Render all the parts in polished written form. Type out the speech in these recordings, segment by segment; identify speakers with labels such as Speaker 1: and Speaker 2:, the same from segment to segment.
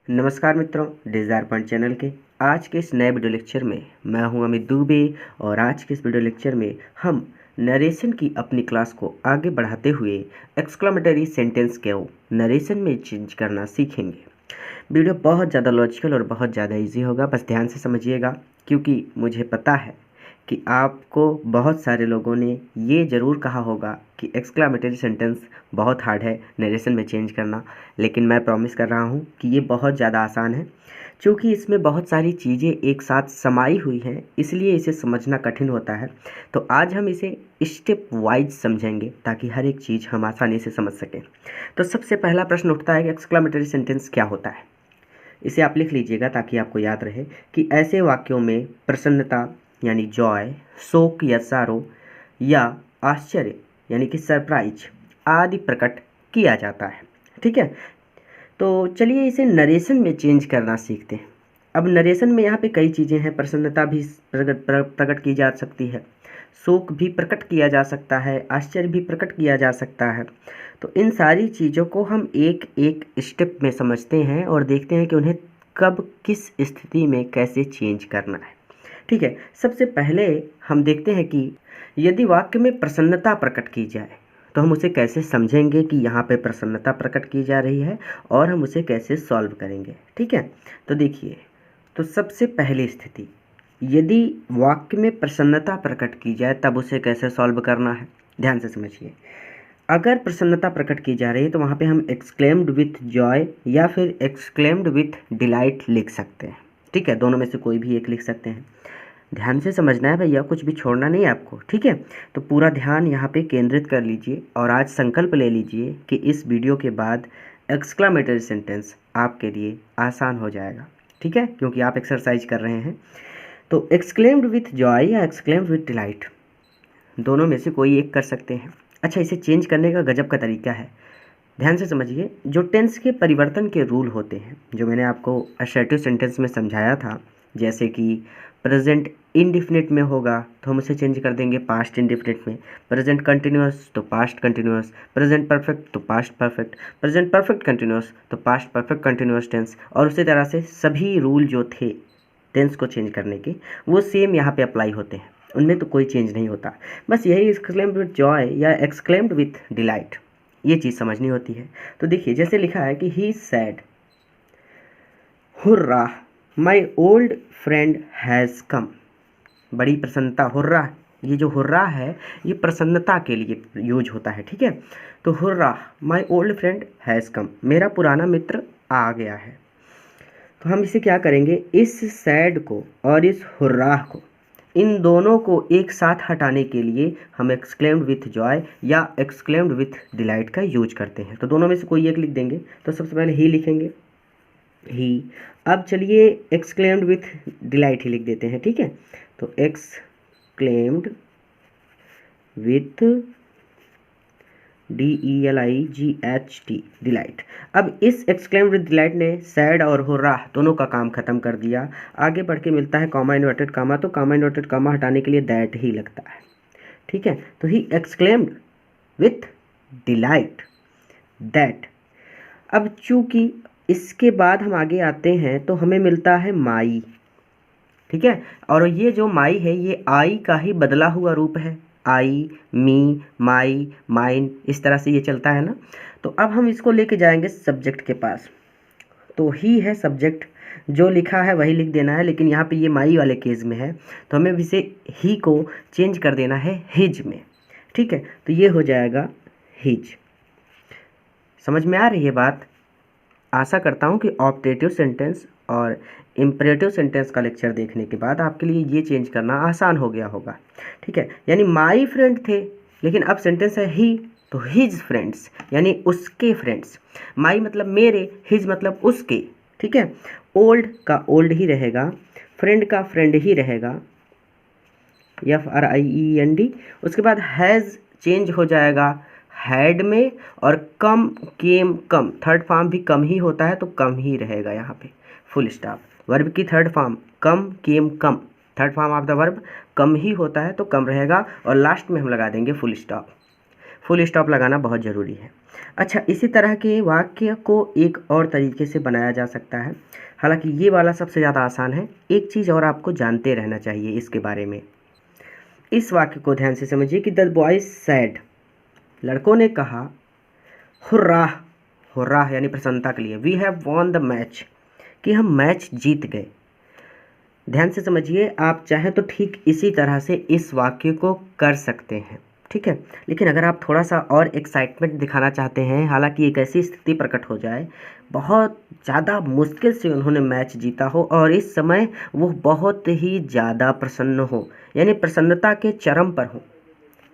Speaker 1: नमस्कार मित्रों, desire point channel के आज के इस नए वीडियो लेक्चर में मैं हूं अमित दुबे। और आज के इस वीडियो लेक्चर में हम नरेशन की अपनी क्लास को आगे बढ़ाते हुए एक्सक्लेमेटरी सेंटेंस को नरेशन में चेंज करना सीखेंगे। वीडियो बहुत ज़्यादा लॉजिकल और बहुत ज़्यादा इजी होगा, बस ध्यान से समझिएगा, क्योंकि मुझे पता है कि आपको बहुत सारे लोगों ने ये ज़रूर कहा होगा कि एक्सक्लेमेटरी सेंटेंस बहुत हार्ड है नरेशन में चेंज करना, लेकिन मैं प्रॉमिस कर रहा हूँ कि ये बहुत ज़्यादा आसान है। क्योंकि इसमें बहुत सारी चीज़ें एक साथ समाई हुई हैं, इसलिए इसे समझना कठिन होता है। तो आज हम इसे स्टेप वाइज समझेंगे ताकि हर एक चीज़ हम आसानी से समझ सकें। तो सबसे पहला प्रश्न उठता है कि एक्सक्लेमेटरी सेंटेंस क्या होता है। इसे आप लिख लीजिएगा ताकि आपको याद रहे कि ऐसे वाक्यों में प्रसन्नता यानी जॉय, शोक या सारो, या आश्चर्य यानी कि सरप्राइज आदि प्रकट किया जाता है। ठीक है, तो चलिए इसे नरेशन में चेंज करना सीखते हैं। अब नरेशन में यहाँ पे कई चीज़ें हैं। प्रसन्नता भी प्रकट की जा सकती है, शोक भी प्रकट किया जा सकता है, आश्चर्य भी प्रकट किया जा सकता है। तो इन सारी चीज़ों को हम एक एक स्टेप में समझते हैं और देखते हैं कि उन्हें कब किस स्थिति में कैसे चेंज करना है। ठीक है, सबसे पहले हम देखते हैं कि यदि वाक्य में प्रसन्नता प्रकट की जाए तो हम उसे कैसे समझेंगे कि यहाँ पे प्रसन्नता प्रकट की जा रही है और हम उसे कैसे सॉल्व करेंगे। ठीक है, तो देखिए, तो सबसे पहली स्थिति, यदि वाक्य में प्रसन्नता प्रकट की जाए तब उसे कैसे सॉल्व करना है, ध्यान से समझिए। अगर प्रसन्नता प्रकट की जा रही है तो वहाँ पे हम एक्सक्लेम्ड विथ जॉय या फिर एक्सक्लेम्ड विथ डिलाइट लिख सकते हैं। ठीक है, दोनों में से कोई भी एक लिख सकते हैं। ध्यान से समझना है भैया, कुछ भी छोड़ना नहीं है आपको। ठीक है, तो पूरा ध्यान यहाँ पे केंद्रित कर लीजिए और आज संकल्प ले लीजिए कि इस वीडियो के बाद एक्सक्लेमेटरी सेंटेंस आपके लिए आसान हो जाएगा। ठीक है, क्योंकि आप एक्सरसाइज कर रहे हैं। तो एक्सक्लेम्ड विथ जॉय या एक्सक्लेम्ड विथ डिलाइट, दोनों में से कोई एक कर सकते हैं। अच्छा, इसे चेंज करने का गजब का तरीका है। ध्यान से समझिए, जो टेंस के परिवर्तन के रूल होते हैं, जो मैंने आपको असर्टिव सेंटेंस में समझाया था, जैसे कि प्रेजेंट इंडिफिनिट में होगा तो हम उसे चेंज कर देंगे पास्ट इंडिफिनिट में, प्रेजेंट कंटिन्यूअस तो पास्ट कंटिन्यूअस, प्रेजेंट परफेक्ट तो past perfect, present perfect continuous तो पास्ट परफेक्ट कंटिन्यूअस टेंस, और उसी तरह से सभी रूल जो थे टेंस को चेंज करने के, वो सेम यहाँ पे अप्लाई होते हैं, उनमें तो कोई चेंज नहीं होता। बस यही एक्सक्लेम्ड विथ जॉय या एक्सक्लेम्ड विथ डिलाइट, ये चीज़ समझनी होती है। तो देखिए, जैसे लिखा है कि he said hurrah my old friend has come. बड़ी प्रसन्नता, हुर्रा, ये जो हुर्रा है ये प्रसन्नता के लिए यूज होता है। ठीक है, तो hurrah my old friend has कम, मेरा पुराना मित्र आ गया है। तो हम इसे क्या करेंगे, इस सैड को और इस हुर्रा को, इन दोनों को एक साथ हटाने के लिए हम एक्सक्लेम्ड विथ जॉय या एक्सक्लेम्ड विथ डिलाइट का यूज करते हैं। तो दोनों में से कोई एक लिख देंगे। तो सबसे पहले ही लिखेंगे, ही। अब चलिए एक्सक्लेम्ड विथ डिलाइट ही लिख देते हैं। ठीक है, तो एक्सक्लेम्ड विथ DELIGHT डिलाइट। अब इस एक्सक्लेम्ड विद डिलाइट ने सैड और हुर्रा दोनों का काम खत्म कर दिया। आगे बढ़ के मिलता है कॉमा इन्वर्टेड कॉमा, तो कॉमा इन्वर्टेड कॉमा हटाने के लिए दैट ही लगता है। ठीक है, तो he exclaimed with delight that. अब चूंकि इसके बाद हम आगे आते हैं तो हमें मिलता है माई। ठीक है, और ये जो माई है ये आई का ही बदला हुआ रूप है। आई, मी, माई, माइन, इस तरह से ये चलता है ना। तो अब हम इसको लेके जाएंगे सब्जेक्ट के पास। तो ही है सब्जेक्ट, जो लिखा है वही लिख देना है, लेकिन यहाँ पे ये माई वाले केस में है तो हमें इसे ही को चेंज कर देना है हिज में। ठीक है, तो ये हो जाएगा हिज। समझ में आ रही है बात? आशा करता हूँ कि ऑप्टेटिव सेंटेंस और इम्परेटिव सेंटेंस का लेक्चर देखने के बाद आपके लिए ये चेंज करना आसान हो गया होगा। ठीक है, यानी माई फ्रेंड थे, लेकिन अब सेंटेंस है ही, तो हिज फ्रेंड्स यानी उसके फ्रेंड्स। माई मतलब मेरे, हिज मतलब उसके। ठीक है, ओल्ड का ओल्ड ही रहेगा, फ्रेंड का फ्रेंड ही रहेगा, FRIEND। उसके बाद हैज़ चेंज हो जाएगा हैड में, और कम केम कम, थर्ड फॉर्म भी कम ही होता है तो कम ही रहेगा यहाँ पे, फुल स्टॉप। वर्ब की third form come came come, third form of the verb come ही होता है तो कम रहेगा, और लास्ट में हम लगा देंगे फुल स्टॉप। फुल स्टॉप लगाना बहुत ज़रूरी है। अच्छा, इसी तरह के वाक्य को एक और तरीके से बनाया जा सकता है, हालांकि ये वाला सबसे ज़्यादा आसान है। एक चीज़ और आपको जानते रहना चाहिए इसके बारे में। इस वाक्य को ध्यान से समझिए कि द बॉयज सैड, लड़कों ने कहा, हुर्राह, हुर्राह यानी प्रसन्नता के लिए, we have won the match, कि हम मैच जीत गए। ध्यान से समझिए, आप चाहें तो ठीक इसी तरह से इस वाक्य को कर सकते हैं, ठीक है। लेकिन अगर आप थोड़ा सा और एक्साइटमेंट दिखाना चाहते हैं, हालांकि एक ऐसी स्थिति प्रकट हो जाए, बहुत ज़्यादा मुश्किल से उन्होंने मैच जीता हो और इस समय वो बहुत ही ज़्यादा प्रसन्न हो, यानी प्रसन्नता के चरम पर हो,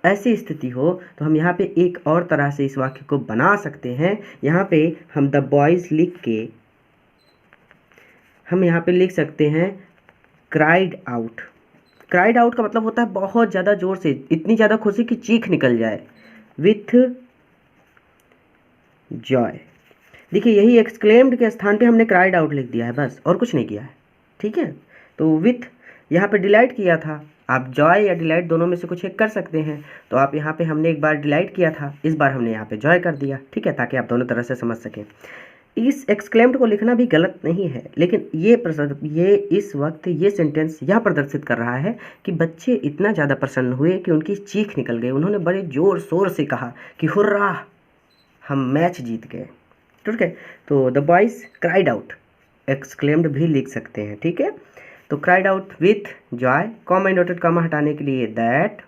Speaker 1: ऐसी स्थिति हो, तो हम यहाँ पे एक और तरह से इस वाक्य को बना सकते हैं। यहाँ पे हम द बॉयज़ लिख के हम यहाँ पे लिख सकते हैं क्राइड आउट। क्राइड आउट का मतलब होता है बहुत ज़्यादा ज़ोर से, इतनी ज़्यादा खुशी कि चीख निकल जाए, विथ जॉय। देखिए, यही एक्सक्लेम्ड के स्थान पे हमने क्राइड आउट लिख दिया है, बस, और कुछ नहीं किया है, ठीक है। तो विथ यहाँ पे डिलाइट किया था, आप जॉय या डिलाइट दोनों में से कुछ एक कर सकते हैं। तो आप यहाँ पे हमने एक बार डिलाइट किया था, इस बार हमने यहाँ पे जॉय कर दिया, ठीक है, ताकि आप दोनों तरह से समझ सकें। इस एक्सक्लेम्ड को लिखना भी गलत नहीं है, लेकिन ये इस वक्त ये सेंटेंस यह प्रदर्शित कर रहा है कि बच्चे इतना ज़्यादा प्रसन्न हुए कि उनकी चीख निकल गई। उन्होंने बड़े ज़ोर शोर से कहा कि हुर्रा, हम मैच जीत गए, ठीक है। तो the boys cried out, exclaimed भी लिख सकते हैं, ठीक है। तो cried out with Joy, comma inverted comma हटाने के लिए दैट,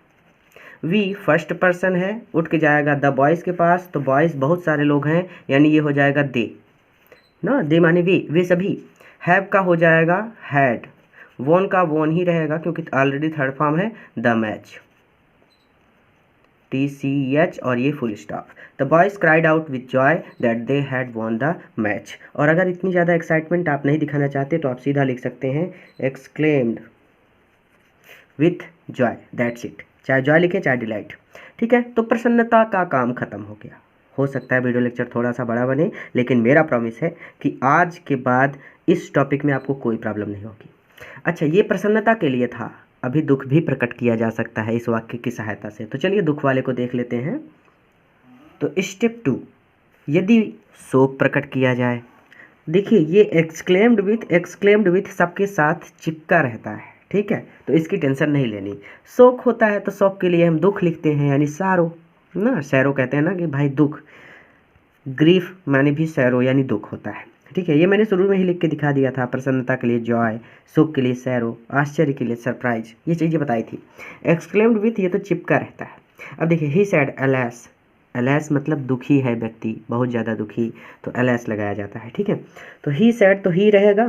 Speaker 1: वी फर्स्ट पर्सन है, उठ के जाएगा द बॉयज़ के पास, तो बॉयज़ बहुत सारे लोग हैं, यानी ये हो जाएगा दे ना, दे माने वे सभी। हैव का हो जाएगा हैड, वॉन का वॉन ही रहेगा क्योंकि ऑलरेडी थर्ड फॉर्म है, द मैच, TCH और ये full stop. The boys cried out with Joy that they had von the match. और अगर इतनी ज़्यादा एक्साइटमेंट आप नहीं दिखाना चाहते तो आप सीधा लिख सकते हैं exclaimed with Joy, that's it. चाहे जॉय लिखें चाहे डिलाइट, ठीक है। तो प्रसन्नता का काम खत्म हो गया। हो सकता है वीडियो लेक्चर थोड़ा सा बड़ा बने, लेकिन मेरा प्रॉमिस है कि आज के बाद इस टॉपिक में आपको कोई प्रॉब्लम नहीं होगी। अच्छा, ये प्रसन्नता के लिए था, अभी दुख भी प्रकट किया जा सकता है इस वाक्य की सहायता से। तो चलिए दुख वाले को देख लेते हैं। तो स्टेप 2, यदि शोक प्रकट किया जाए। देखिए, ये एक्सक्लेम्ड विथ सबके साथ चिपका रहता है, ठीक है, तो इसकी टेंशन नहीं लेनी। शोक होता है तो शोक के लिए हम दुख लिखते हैं, यानी सैरो ना, सैरो कहते हैं ना कि भाई दुख, ग्रीफ माने भी सैरो यानी दुख होता है, ठीक है। ये मैंने शुरू में ही लिख के दिखा दिया था, प्रसन्नता के लिए जॉय, शोक के लिए सैरो, आश्चर्य के लिए सरप्राइज, ये चीज़ें बताई थी। एक्सक्लेम्ड विथ ये तो चिपका रहता है। अब देखिए, ही सैड एलैस, एलैस मतलब दुखी है व्यक्ति, बहुत ज़्यादा दुखी, तो एलैस लगाया जाता है, ठीक है। तो ही सैड, तो ही रहेगा,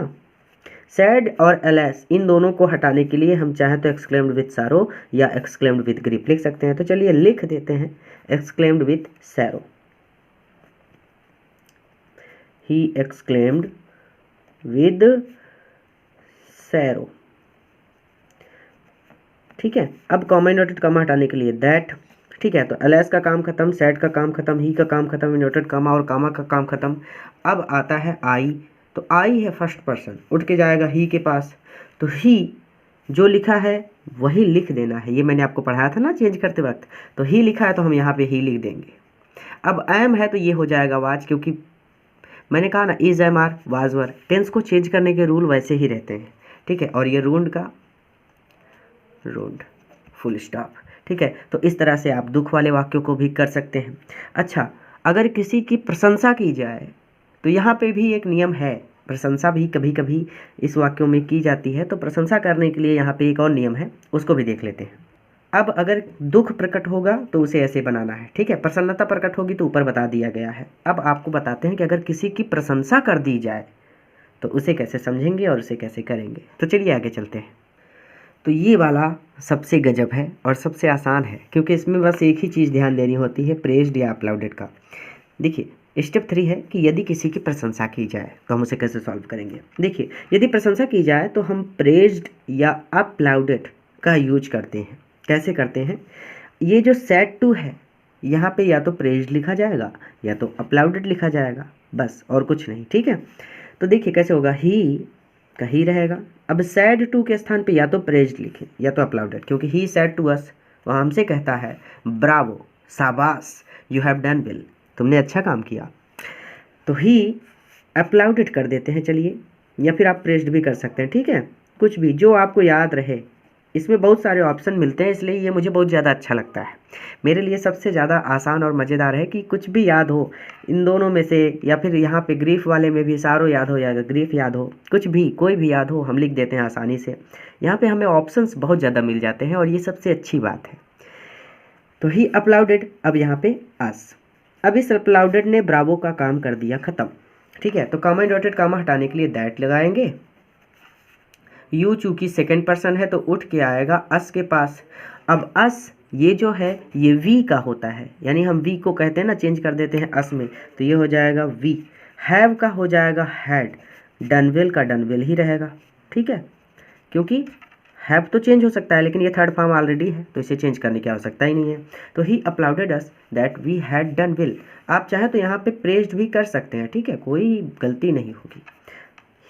Speaker 1: सैड और एलैस इन दोनों को हटाने के लिए हम चाहें तो एक्सक्लेम्ड विथ सैरो या एक्सक्लेम्ड विथ ग्रीफ लिख सकते हैं। तो चलिए लिख देते हैं exclaimed with serow, he exclaimed with serow, ठीक है। अब कॉमा इन्वर्टेड कॉमा हटाने के लिए दैट, ठीक है। तो एलएस का काम खत्म, सैड का काम खत्म, ही का काम खत्म, इन्वर्टेड कॉमा और कॉमा का काम खत्म। अब आता है आई, तो आई है फर्स्ट पर्सन, उठ के जाएगा ही के पास, तो ही जो लिखा है वही लिख देना है। ये मैंने आपको पढ़ाया था ना चेंज करते वक्त, तो ही लिखा है तो हम यहाँ पे ही लिख देंगे। अब एम है तो ये हो जाएगा वाज, क्योंकि मैंने कहा ना is am are was were, tense को चेंज करने के रूल वैसे ही रहते हैं, ठीक है। और ये रूंड का रूंड, फुल स्टॉप, ठीक है। तो इस तरह से आप दुख वाले वाक्यों को भी कर सकते हैं। अच्छा, अगर किसी की प्रशंसा की जाए तो यहाँ पे भी एक नियम है, प्रशंसा भी कभी कभी इस वाक्यों में की जाती है, तो प्रशंसा करने के लिए यहाँ पे एक और नियम है, उसको भी देख लेते हैं। अब अगर दुख प्रकट होगा तो उसे ऐसे बनाना है, ठीक है। प्रसन्नता प्रकट होगी तो ऊपर बता दिया गया है। अब आपको बताते हैं कि अगर किसी की प्रशंसा कर दी जाए तो उसे कैसे समझेंगे और उसे कैसे करेंगे। तो चलिए आगे चलते हैं। तो ये वाला सबसे गजब है और सबसे आसान है, क्योंकि इसमें बस एक ही चीज़ ध्यान देनी होती है, प्रेज्ड या अपलाउडेड का। देखिए, स्टेप 3 है कि यदि किसी की प्रशंसा की जाए तो हम उसे कैसे सॉल्व करेंगे। देखिए, यदि प्रशंसा की जाए तो हम प्रेज्ड या अपलाउडेड का यूज करते हैं। कैसे करते हैं, ये जो सेड टू है यहाँ पे या तो प्रेज्ड लिखा जाएगा या तो अपलाउडेड लिखा जाएगा, बस, और कुछ नहीं, ठीक है। तो देखिए कैसे होगा, ही का ही रहेगा। अब सैड टू के स्थान पे या तो प्रेज्ड लिखें या तो अपलाउडेड, क्योंकि ही सैड टू अस, वह हमसे कहता है ब्रावो, शाबाश, यू हैव डन वेल, तुमने अच्छा काम किया। तो ही अपलाउडेड कर देते हैं चलिए, या फिर आप प्रेस्ड भी कर सकते हैं, ठीक है, कुछ भी जो आपको याद रहे। इसमें बहुत सारे ऑप्शन मिलते हैं, इसलिए ये मुझे बहुत ज़्यादा अच्छा लगता है। मेरे लिए सबसे ज़्यादा आसान और मज़ेदार है कि कुछ भी याद हो इन दोनों में से, या फिर यहाँ पे ग्रीफ वाले में भी सारो याद हो जाएगा, ग्रीफ याद हो, कुछ भी कोई भी याद हो हम लिख देते हैं आसानी से। यहाँ पे हमें ऑप्शंस बहुत ज़्यादा मिल जाते हैं और ये सबसे अच्छी बात है। तो ही अपलाउडेड, अब यहाँ पे अस, अब इस अपलाउडेड ने ब्रावो का काम कर दिया ख़त्म, ठीक है। तो कॉमा इनवर्टेड कॉमा हटाने के लिए दैट लगाएंगे। यू चूँकि सेकंड पर्सन है तो उठ के आएगा अस के पास। अब अस ये जो है ये वी का होता है, यानी हम वी को कहते हैं ना, चेंज कर देते हैं अस में, तो ये हो जाएगा वी। हैव का हो जाएगा हैड, डनवेल का डनवेल ही रहेगा, ठीक है, क्योंकि हैव तो चेंज हो सकता है लेकिन ये थर्ड फॉर्म ऑलरेडी है तो इसे चेंज करने की आवश्यकता ही नहीं है। तो he applauded us that we had done well, आप चाहें तो यहाँ पे प्रेज्ड भी कर सकते हैं, ठीक है, कोई गलती नहीं होगी।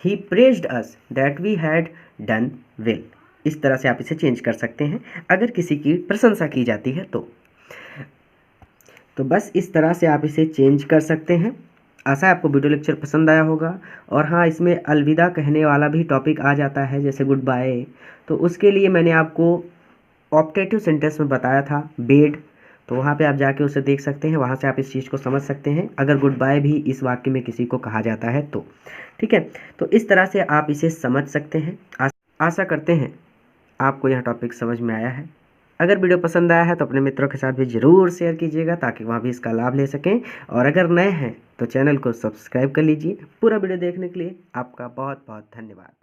Speaker 1: He praised us that we had done well, इस तरह से आप इसे चेंज कर सकते हैं अगर किसी की प्रशंसा की जाती है तो बस इस तरह से आप इसे चेंज कर सकते हैं। आशा है आपको वीडियो लेक्चर पसंद आया होगा। और हाँ, इसमें अलविदा कहने वाला भी टॉपिक आ जाता है, जैसे गुड बाय, तो उसके लिए मैंने आपको ऑप्टेटिव सेंटेंस में बताया था बेड, तो वहाँ पे आप जाके उसे देख सकते हैं, वहाँ से आप इस चीज़ को समझ सकते हैं अगर गुड बाय भी इस वाक्य में किसी को कहा जाता है तो, ठीक है। तो इस तरह से आप इसे समझ सकते हैं। आशा करते हैं आपको यह टॉपिक समझ में आया है। अगर वीडियो पसंद आया है तो अपने मित्रों के साथ भी ज़रूर शेयर कीजिएगा ताकि वहाँ भी इसका लाभ ले सकें। और अगर नए हैं तो चैनल को सब्सक्राइब कर लीजिए। पूरा वीडियो देखने के लिए आपका बहुत बहुत धन्यवाद।